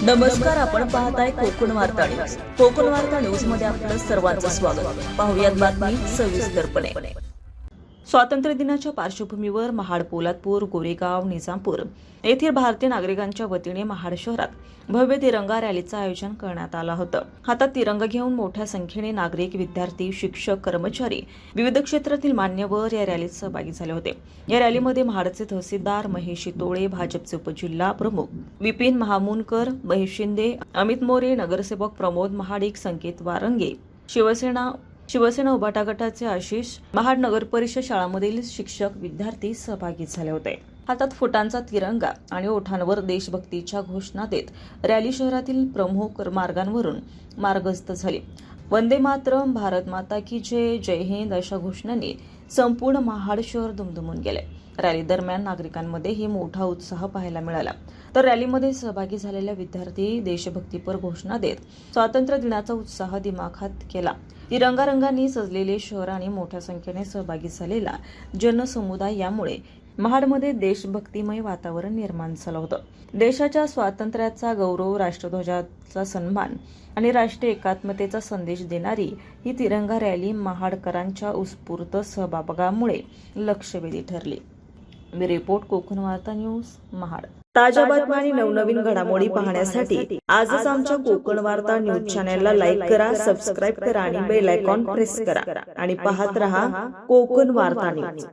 नमस्कार, आपण पाहताय कोकण वार्ता न्यूज. कोकण वार्ता न्यूज मध्ये आपलं सर्वांचं स्वागत. पाहुयात बातमी सविस्तरपणे. स्वातंत्र्य दिनाच्या पार्श्वभूमीवर महाड, पोलादपूर, गोरेगाव, निजामपूर येथील भारतीय नागरिकांच्या वतीने महाड शहरात भव्य तिरंगा रॅलीचं आयोजन करण्यात आलं होतं. हातात तिरंगा घेऊन मोठ्या संख्येने नागरिक, विद्यार्थी, शिक्षक, कर्मचारी, विविध क्षेत्रातील मान्यवर या रॅलीत सहभागी झाले होते. या रॅलीमध्ये महाडचे तहसीलदार महेश शितोळे, भाजपचे उपजिल्हा प्रमुख विपिन महामुनकर, महेश शिंदे, अमित मोरे, नगरसेवक प्रमोद महाडिक, संकेत वारंगे, शिवसेना उभाटा गटाचे आशिष, महाड नगर परिषद शाळांमधील शिक्षक, विद्यार्थी सहभागी झाले होते. हातात फुटांचा तिरंगा आणि ओठांवर देशभक्तीच्या घोषणा देत रॅली शहरातील प्रमुख मार्गांवरून मार्गस्थ झाली. वंदे मातरम, भारत माता की जय, जय हिंद अशा घोषणांनी संपूर्ण महाड शहर दुमदुमून गेले. रॅली दरम्यान नागरिकांमध्येही मोठा उत्साह पाहायला मिळाला. तर रॅलीमध्ये सहभागी झालेल्या विद्यार्थी देशभक्तीपर घोषणा देत स्वातंत्र्य दिनाचा उत्साह दिमाखात केला. तिरंगा रंगांनी सजलेले शहर आणि मोठ्या संख्येने सहभागी झालेला जनसमुदाय यामुळे महाडमध्ये देशभक्तिमय वातावरण निर्माण झालं होतं. देशाच्या स्वातंत्र्याचा गौरव, राष्ट्रध्वजाचा सन्मान आणि राष्ट्रीय एकात्मतेचा संदेश देणारी ही तिरंगा रॅली महाडकरांच्या उत्स्फूर्त सहभागामुळे लक्षवेधी ठरली. रिपोर्ट कोकण वार्ता न्यूज, महाड. ताज्या बातम्या आणि नवनवीन घडामोडी पाहण्यासाठी आजच आमच्या कोकण वार्ता न्यूज चॅनलला लाईक करा, सबस्क्राईब करा आणि बेल आयकॉन प्रेस करा आणि पाहत रहा कोकण वार्ता न्यूज.